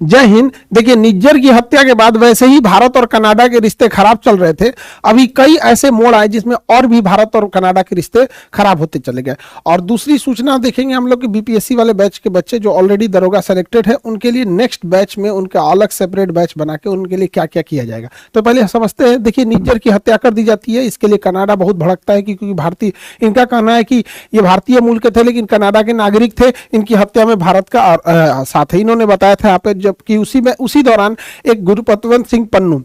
जय हिंद। देखिए, निज्जर की हत्या के बाद वैसे ही भारत और कनाडा के रिश्ते खराब चल रहे थे। अभी कई ऐसे मोड़ आए जिसमें और भी भारत और कनाडा के रिश्ते खराब होते चले गए। और दूसरी सूचना देखेंगे हम लोग कि बीपीएससी वाले बैच के बच्चे जो ऑलरेडी दरोगा सेलेक्टेड है, उनके लिए नेक्स्ट बैच में उनका अलग सेपरेट बैच बना के उनके लिए क्या क्या किया जाएगा। तो पहले समझते हैं। देखिए, निज्जर की हत्या कर दी जाती है, इसके लिए कनाडा बहुत भड़कता है क्योंकि भारतीय, इनका कहना है कि ये भारतीय मूल के थे लेकिन कनाडा के नागरिक थे, इनकी हत्या में भारत का साथ है। इन्होंने बताया था यहाँ पे, जबकि उसी दौरान एक गुरुपतवंत सिंह पन्नू,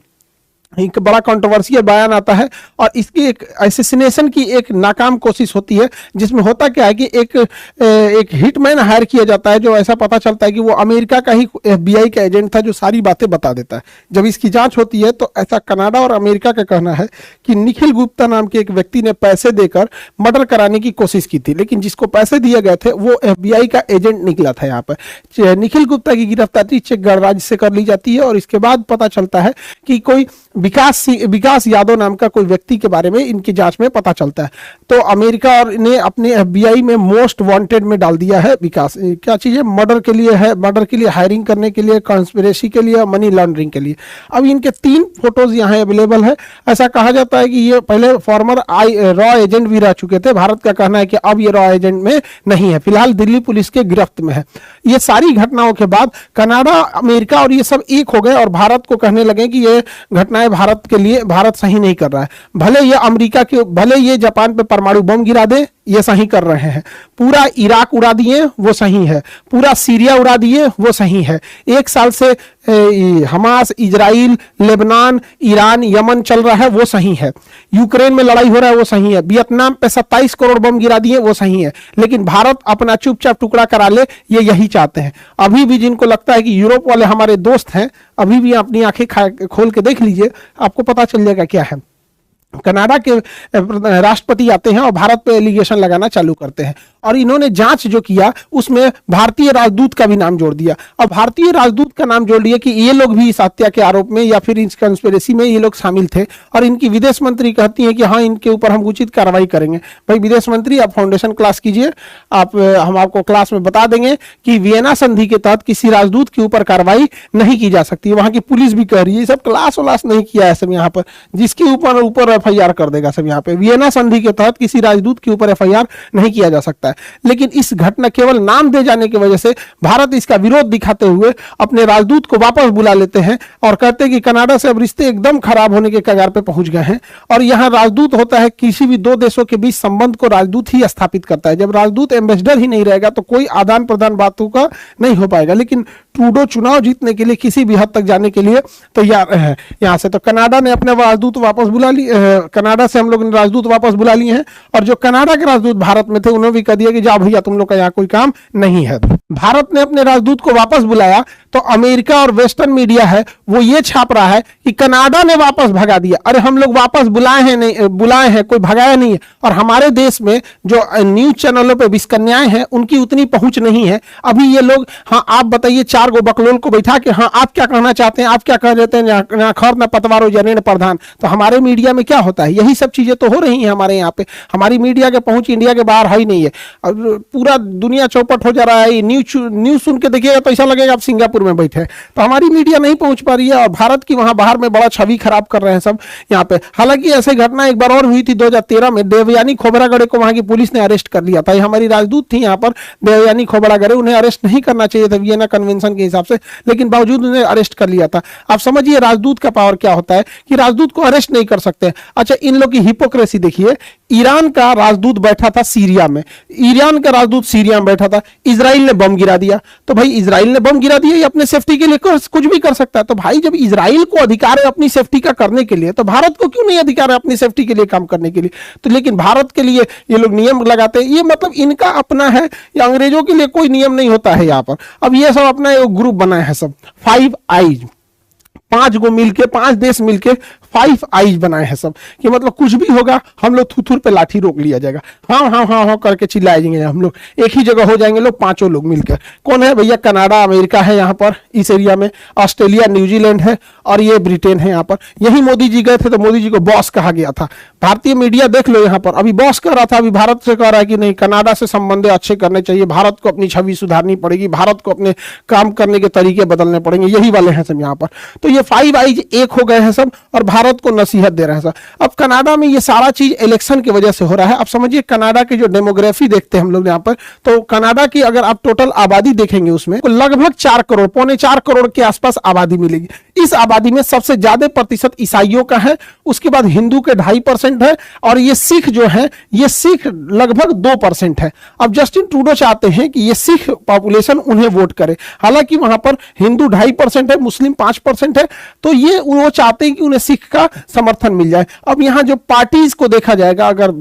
एक बड़ा कंट्रोवर्शियल बयान आता है और इसकी एक असैसिनेशन की एक नाकाम कोशिश होती है, जिसमें होता क्या है कि एक हिटमैन हायर किया जाता है, जो ऐसा पता चलता है कि वो अमेरिका का ही एफबीआई का एजेंट था जो सारी बातें बता देता है। जब इसकी जांच होती है तो ऐसा कनाडा और अमेरिका का कहना है कि निखिल गुप्ता नाम के एक व्यक्ति ने पैसे देकर मर्डर कराने की कोशिश की थी, लेकिन जिसको पैसे दिए गए थे वो एफबीआई का एजेंट निकला था। यहाँ पर निखिल गुप्ता की गिरफ्तारी चेक गणराज्य से कर ली जाती है और इसके बाद पता चलता है कि कोई विकास यादव नाम का कोई व्यक्ति के बारे में इनकी जांच में पता चलता है। तो अमेरिका और ने अपने एफबीआई में मोस्ट वांटेड में डाल दिया है विकास। क्या चीज है? मर्डर के लिए है, मर्डर के लिए हायरिंग करने के लिए, कॉन्स्पिरेसी के लिए, मनी लॉन्ड्रिंग के लिए। अब इनके 3 फोटोज यहाँ अवेलेबल है। ऐसा कहा जाता है कि ये पहले फॉर्मर रॉ एजेंट भी रह चुके थे। भारत का कहना है कि अब ये रॉ एजेंट में नहीं है, फिलहाल दिल्ली पुलिस के गिरफ्त में है। ये सारी घटनाओं के बाद कनाडा, अमेरिका और ये सब एक हो गए और भारत को कहने लगे कि ये घटनाएं भारत के लिए, भारत सही नहीं कर रहा है। भले ये जापान पे परमाणु बम गिरा दे, ये सही कर रहे हैं। पूरा इराक उड़ा दिए, वो सही है। पूरा सीरिया उड़ा दिए, वो सही है। 1 साल से Hamas, Israel, Lebanon, Iran, Yemen चल रहा है, वो सही है। यूक्रेन में लड़ाई हो रहा है, वो सही है। वियतनाम पे 27 करोड़ बम गिरा दिए, वो सही है। लेकिन भारत अपना चुपचाप टुकड़ा करा ले, ये यही चाहते हैं। अभी भी जिनको लगता है कि यूरोप वाले हमारे दोस्त हैं, अभी भी अपनी आंखें खोल के देख लीजिए, आपको पता चल जाएगा क्या है। कनाडा के राष्ट्रपति आते हैं और भारत पे एलिगेशन लगाना चालू करते हैं और इन्होंने जांच जो किया उसमें भारतीय राजदूत का भी नाम जोड़ दिया। अब भारतीय राजदूत का नाम जोड़ दिया कि ये लोग भी इस हत्या के आरोप में या फिर इस कंस्पिरेसी में ये लोग शामिल थे। और इनकी विदेश मंत्री कहती है कि हाँ, इनके ऊपर हम उचित कार्रवाई करेंगे। भाई विदेश मंत्री, आप फाउंडेशन क्लास कीजिए, हम आपको क्लास में बता देंगे कि वियना संधि के तहत किसी राजदूत के ऊपर कार्रवाई नहीं की जा सकती। वहां की पुलिस भी कह रही है, सब क्लास वलास नहीं किया है सब यहाँ पर, जिसके ऊपर एफआईआर कर देगा सब। यहाँ पे वियना संधि के तहत किसी राजदूत के ऊपर एफआईआर नहीं किया जा सकता है। लेकिन इस घटना, केवल नाम दे जाने की वजह से भारत इसका विरोध दिखाते हुए अपने राजदूत को वापस बुला लेते हैं और कहते हैं कि कनाडा से अब रिश्ते एकदम खराब होने के कगार पे पहुंच गए हैं। और यहाँ राजदूत होता है, किसी भी 2 देशों के बीच संबंध को राजदूत ही स्थापित करता है। जब राजदूत एम्बेसडर ही नहीं रहेगा तो कोई आदान प्रदान बातों का नहीं हो पाएगा। लेकिन ट्रूडो चुनाव जीतने के लिए किसी भी हद तक जाने के लिए तैयार है यहाँ से। तो कनाडा ने अपने राजदूत वापस बुला लिए, कनाडा से हम लोग ने राजदूत वापस बुला लिए हैं। और जो कनाडा के राजदूत भारत में थे, उन्होंने भी कह दिया कि जाओ भैया, तुम लोग का यहाँ कोई काम नहीं है। भारत ने अपने राजदूत को वापस बुलाया तो अमेरिका और वेस्टर्न मीडिया है वो ये छाप रहा है कि कनाडा ने वापस भगा दिया। अरे हम लोग वापस बुलाए हैं, कोई भगाया नहीं है। और हमारे देश में जो न्यूज चैनलों पे विस्कन्याएं हैं, उनकी उतनी पहुंच नहीं है। अभी ये लोग, हाँ आप बताइए, 4 गो बकलोल को बैठा के, हाँ आप क्या कहना चाहते हैं, आप क्या कह देते हैं, ना खर ना पतवारो जनेन प्रधान। तो हमारे मीडिया में क्या होता है, यही सब चीजें तो हो रही हैं हमारे यहाँ पे। हमारी मीडिया के पहुंच इंडिया के बाहर है ही नहीं है। और पूरा दुनिया चौपट हो जा रहा है। न्यूज सुन के देखिएगा तो ऐसा लगेगा आप सिंगापुर में बैठे। तो हमारी मीडिया नहीं पहुंच पा रही है और भारत की वहां बाहर में बड़ा छवि खराब कर रहे हैं सब यहाँ पे। हालांकि ऐसे घटना एक बार और हुई थी 2013 में, देवयानी खोबरागड़े को वहां की पुलिस ने अरेस्ट कर लिया था। हमारी राजदूत थी यहाँ पर देवयानी खोबरागड़े, उन्हें अरेस्ट नहीं करना चाहिए था वियना कन्वेंशन के हिसाब से, लेकिन बावजूद उन्हें अरेस्ट कर लिया था। आप समझिए राजदूत का पावर क्या होता है कि राजदूत को अरेस्ट नहीं कर सकते। अच्छा, इन लोग की हिपोक्रेसी देखिए। ईरान का राजदूत बैठा था सीरिया में, ईरान का राजदूत सीरिया में बैठा था, इजराइल ने बम गिरा दिया। तो भाई इजराइल ने बम गिरा दिया, ये अपने सेफ्टी के लिए कुछ भी कर सकता है। तो भाई जब इजराइल को अधिकार है अपनी सेफ्टी का करने के लिए, तो भारत को क्यों नहीं अधिकार है अपनी सेफ्टी के लिए काम करने के लिए? तो लेकिन भारत के लिए ये लोग नियम लगाते हैं। ये मतलब इनका अपना है, या अंग्रेजों के लिए कोई नियम नहीं होता है यहाँ पर। अब ये सब अपना एक ग्रुप बनाए हैं सब, 5 आईज, 5 देश मिलके फाइव आईज बनाए हैं सब, कि मतलब कुछ भी होगा हम लोग थुथुर पे लाठी रोक लिया जाएगा, हाँ हाँ हाँ हाँ करके चिल्लाएंगे, हम लोग एक ही जगह हो जाएंगे लोग, पांचों लोग मिलकर। कौन है भैया? कनाडा, अमेरिका है यहाँ पर इस एरिया में, ऑस्ट्रेलिया, न्यूजीलैंड है और ये ब्रिटेन है यहाँ पर। यही मोदी जी गए थे तो मोदी जी को बॉस कहा गया था। भारतीय मीडिया देख लो यहाँ पर, अभी बॉस कह रहा था, अभी भारत से कह रहा है कि नहीं, कनाडा से संबंध अच्छे करने चाहिए, भारत को अपनी छवि सुधारनी पड़ेगी, भारत को अपने काम करने के तरीके बदलने पड़ेंगे, यही वाले हैं सब यहाँ पर। तो ये फाइव आईज एक हो गए हैं सब और भारत को नसीहत दे रहे हैं सब। अब कनाडा में ये सारा चीज इलेक्शन की वजह से हो रहा है। अब समझिए कनाडा की जो डेमोग्राफी देखते हैं हम लोग यहाँ पर, तो कनाडा की अगर आप टोटल आबादी देखेंगे उसमें तो लगभग 4 करोड़, पौने 4 करोड़ के आसपास आबादी मिलेगी। इस आबादी में सबसे ज्यादा प्रतिशत ईसाइयों का है, उसके बाद हिंदू के 2.5% है और ये सिख जो है, ये सिख लगभग 2% है। अब जस्टिन ट्रूडो चाहते हैं कि ये सिख पॉपुलेशन उन्हें वोट करे, हालांकि वहां पर हिंदू 2.5% है, मुस्लिम 5% है, तो ये वो चाहते हैं कि उन्हें सिख का समर्थन मिल जाए। अब यहाँ जो पार्टीज को देखा जाएगा अगर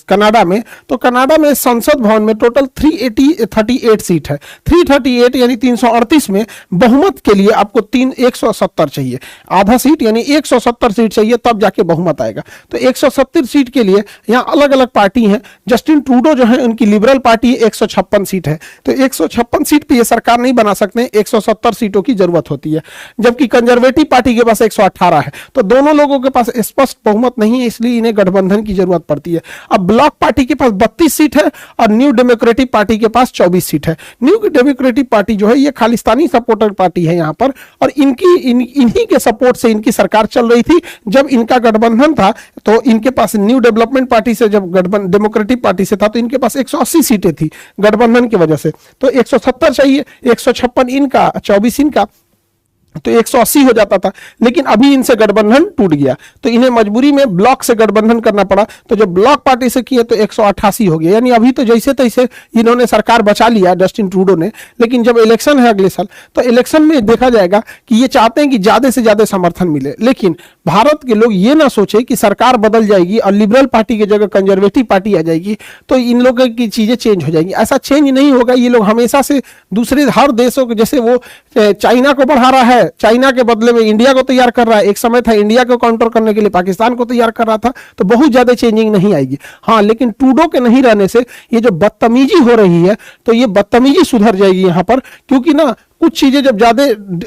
कनाडा में, तो कनाडा में संसद भवन में टोटल 338 सीट है। 338 यानी 338 में बहुमत के लिए आपको 170 चाहिए, आधा सीट यानी 170 सीट चाहिए, तब जाके बहुमत आएगा। तो 170 सीट के लिए यहाँ अलग अलग पार्टी हैं। जस्टिन ट्रूडो जो है उनकी लिबरल पार्टी 156 सीट है, तो 156 सीट पे ये सरकार नहीं बना सकते, 170 सीटों की जरूरत होती है। जबकि कंजर्वेटिव पार्टी के पास 118 है, तो दोनों लोगों के पास स्पष्ट बहुमत नहीं है, इसलिए इन्हें गठबंधन की जरूरत पड़ती है। अब ब्लॉक पार्टी के पास 32 सीट है और न्यू डेमोक्रेटिक पार्टी के पास 24 सीट है। न्यू डेमोक्रेटिक पार्टी जो है ये खालिस्तानी सपोर्टर पार्टी है यहाँ पर, और इन्हीं के सपोर्ट से इनकी सरकार चल रही थी। जब इनका गठबंधन था तो इनके पास न्यू डेवलपमेंट पार्टी से, जब गठबंधन डेमोक्रेटिक पार्टी से था तो इनके पास 180 सीटें थी गठबंधन की वजह से, तो 170 चाहिए, 156 इनका, 24 इनका, तो 180 हो जाता था। लेकिन अभी इनसे गठबंधन टूट गया तो इन्हें मजबूरी में ब्लॉक से गठबंधन करना पड़ा, तो जब ब्लॉक पार्टी से किए तो 188 हो गया। यानी अभी तो जैसे तैसे इन्होंने सरकार बचा लिया जस्टिन ट्रूडो ने, लेकिन जब इलेक्शन है अगले साल तो इलेक्शन में देखा जाएगा कि ये चाहते हैं कि ज्यादा से ज्यादा समर्थन मिले। लेकिन भारत के लोग ये ना सोचे कि सरकार बदल जाएगी और लिबरल पार्टी की जगह कंजर्वेटिव पार्टी आ जाएगी तो इन लोगों की चीजें चेंज हो जाएंगी। ऐसा चेंज नहीं होगा। ये लोग हमेशा से दूसरे हर देशों को, जैसे वो चाइना को बढ़ा रहा है, चाइना के बदले में इंडिया को तैयार कर रहा है, एक समय था इंडिया को काउंटर करने के लिए पाकिस्तान को तैयार कर रहा था, तो बहुत ज्यादा चेंजिंग नहीं आएगी। हाँ, लेकिन ट्रूडो के नहीं रहने से ये जो बदतमीजी हो रही है तो ये बदतमीजी सुधर जाएगी यहाँ पर, क्योंकि ना कुछ चीजें जब ज्यादा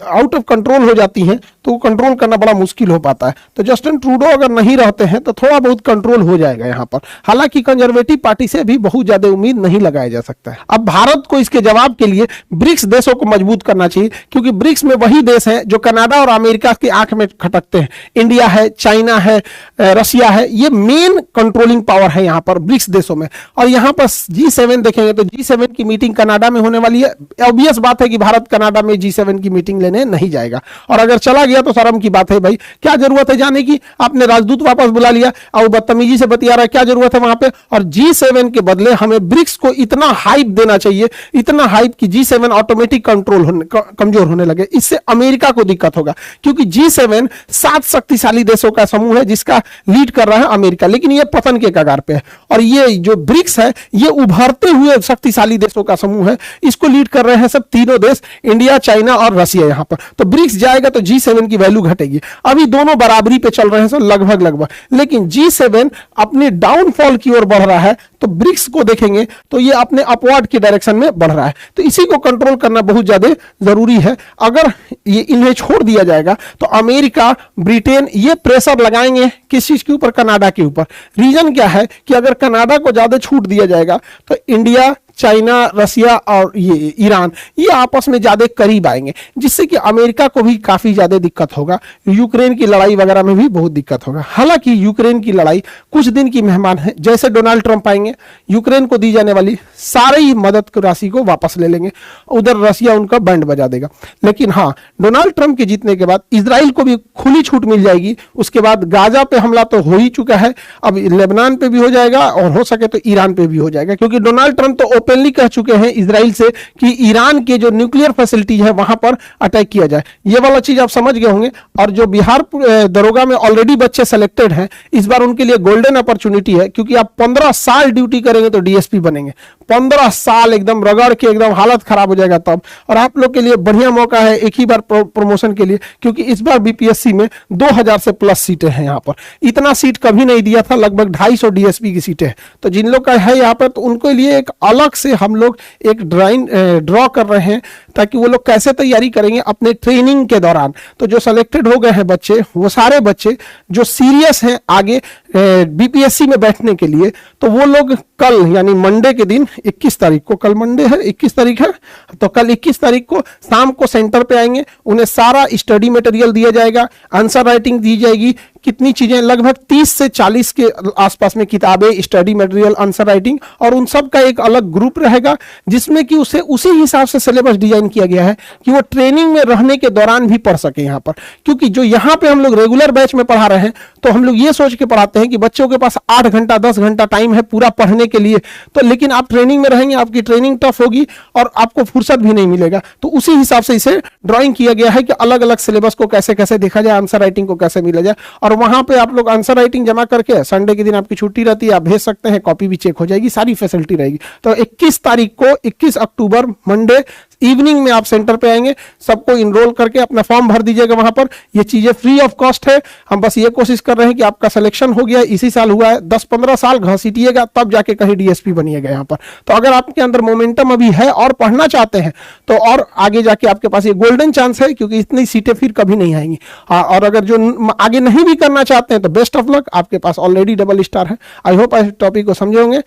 आउट ऑफ कंट्रोल हो जाती हैं तो कंट्रोल करना बड़ा मुश्किल हो पाता है। तो जस्टिन ट्रूडो अगर नहीं रहते हैं तो थोड़ा बहुत कंट्रोल हो जाएगा यहाँ पर। हालांकि कंजर्वेटिव पार्टी से भी बहुत ज्यादा उम्मीद नहीं लगाया जा सकता है। अब भारत को इसके जवाब के लिए ब्रिक्स देशों को मजबूत करना चाहिए, क्योंकि ब्रिक्स में वही देश हैं जो कनाडा और अमेरिका की आंख में खटकते हैं। इंडिया है, चाइना है, रशिया है, ये मेन कंट्रोलिंग पावर है यहाँ पर ब्रिक्स देशों में। और यहाँ पर G7 देखेंगे तो G7 की मीटिंग कनाडा में होने वाली है। ऑब्वियस बात है कि भारत कनाडा में G7 की मीटिंग लेने नहीं जाएगा, और अगर चला गया तो शर्म की बात है भाई, क्या जरूरत है जाने की। आपने राजदूत वापस बुला लिया और बदतमीजी से बतिया रहा है, क्या जरूरत है वहां पे। और G7 के बदले हमें ब्रिक्स को इतना हाइप देना चाहिए, इतना हाइप कि G7 ऑटोमेटिक कमजोर होने लगे। इससे अमेरिका को दिक्कत होगा, क्योंकि G7 7 शक्तिशाली देशों का समूह है जिसका लीड कर रहा है अमेरिका, लेकिन ये पतन के कगार पे है। और ये जो ब्रिक्स है ये उभरते हुए शक्तिशाली देशों का समूह है, इसको लीड कर रहे हैं सब तीनों देश, इंडिया, चाइना और रशिया यहाँ पर। तो ब्रिक्स जाएगा तो G7 की वैल्यू घटेगी। अभी दोनों बराबरी पे चल रहे हैं सब लगभग, लेकिन G7 अपने डाउनफॉल की ओर बढ़ रहा है, तो ब्रिक्स को देखेंगे तो ये अपने अपवर्ड की डायरेक्शन में बढ़ रहा है। तो इसी को कंट्रोल करना बहुत ज्यादा जरूरी है। अगर ये इन्हें छोड़ दिया जाएगा तो अमेरिका, ब्रिटेन ये प्रेशर लगाएंगे किस चीज के ऊपर, कनाडा के ऊपर। रीजन क्या है कि अगर कनाडा को ज्यादा छूट दिया जाएगा तो इंडिया, चाइना, रशिया और ये ईरान ये आपस में ज्यादा करीब आएंगे, जिससे कि अमेरिका को भी काफी ज्यादा दिक्कत होगा। यूक्रेन की लड़ाई वगैरह में भी बहुत दिक्कत होगा। हालांकि यूक्रेन की लड़ाई कुछ दिन की मेहमान है, जैसे डोनाल्ड ट्रंप आएंगे यूक्रेन को दी जाने वाली सारी मदद की राशि को वापस ले लेंगे, उधर रशिया उनका बैंड बजा देगा। लेकिन हाँ, डोनाल्ड ट्रंप के जीतने के बाद इजराइल को भी खुली छूट मिल जाएगी। उसके बाद गाजा पे हमला तो हो ही चुका है, अब लेबनान पे भी हो जाएगा और हो सके तो ईरान पे भी हो जाएगा, क्योंकि डोनाल्ड ट्रंप तो ओपनली कह चुके हैं इजराइल से कि ईरान के जो न्यूक्लियर फैसिलिटीज है वहां पर अटैक किया जाए। ये वाला चीज आप समझ गए होंगे। और जो बिहार दरोगा में ऑलरेडी बच्चे सेलेक्टेड हैं, इस बार उनके लिए गोल्डन अपॉर्चुनिटी है, क्योंकि आप 15 साल ड्यूटी करेंगे तो डीएसपी बनेंगे। 15 साल एकदम रगड़ के एकदम हालत खराब हो जाएगा तब। और आप लोग के लिए बढ़िया मौका है एक ही बार प्रमोशन के लिए, क्योंकि इस बार बीपीएससी में 2000 से प्लस सीटें हैं। यहाँ पर इतना सीट कभी नहीं दिया था, लगभग 250 डीएसपी की सीटें हैं। तो जिन लोग का है यहाँ पर, तो उनके लिए एक अलग से हम लोग एक ड्रॉ कर रहे हैं, ताकि वो लोग कैसे तैयारी करेंगे अपने ट्रेनिंग के दौरान। तो जो सेलेक्टेड हो गए हैं बच्चे, वो सारे बच्चे जो सीरियस हैं आगे बीपीएससी में बैठने के लिए, तो वो लोग कल यानी मंडे के दिन 21 तारीख को, कल मंडे है 21 तारीख है, तो कल 21 तारीख को शाम को सेंटर पे आएंगे। उन्हें सारा स्टडी मटेरियल दिया जाएगा, आंसर राइटिंग दी जाएगी, कितनी चीजें, लगभग 30 से 40 के आसपास में किताबें, स्टडी मटेरियल, आंसर राइटिंग, और उन सब का एक अलग ग्रुप रहेगा जिसमें कि उसे उसी हिसाब से सिलेबस डिजाइन किया गया है कि वो ट्रेनिंग में रहने के दौरान भी पढ़ सके यहाँ पर। क्योंकि जो यहाँ पे हम लोग रेगुलर बैच में पढ़ा रहे हैं, तो हम लोग ये सोच के पढ़ाते हैं कि बच्चों के पास 8 घंटा 10 घंटा टाइम है पूरा पढ़ने के लिए, तो लेकिन आप ट्रेनिंग में रहेंगे, आपकी ट्रेनिंग टफ होगी और आपको फुर्सत भी नहीं मिलेगा। तो उसी हिसाब से इसे ड्राइंग किया गया है कि अलग अलग सिलेबस को कैसे कैसे देखा जाए, आंसर राइटिंग को कैसे मिला जाए। और वहां पे आप लोग आंसर राइटिंग जमा करके संडे के दिन आपकी छुट्टी रहती है, आप भेज सकते हैं, कॉपी भी चेक हो जाएगी, सारी फैसिलिटी रहेगी। तो 21 तारीख को, 21 अक्टूबर मंडे इवनिंग में आप सेंटर पे आएंगे, सबको इनरोल करके अपना फॉर्म भर दीजिएगा। वहां पर ये चीजें फ्री ऑफ कॉस्ट है। हम बस ये कोशिश कर रहे हैं कि आपका सिलेक्शन हो गया, इसी साल हुआ है, 10-15 साल घसीटिएगा तब जाके कहीं डीएसपी बनिएगा यहाँ पर। तो अगर आपके अंदर मोमेंटम अभी है और पढ़ना चाहते हैं, तो और आगे जाके आपके पास ये गोल्डन चांस है, क्योंकि इतनी सीटें फिर कभी नहीं आएंगी। और अगर जो आगे नहीं भी करना चाहते हैं तो बेस्ट ऑफ लक, आपके पास ऑलरेडी डबल स्टार है। आई होप इस टॉपिक को समझे होंगे।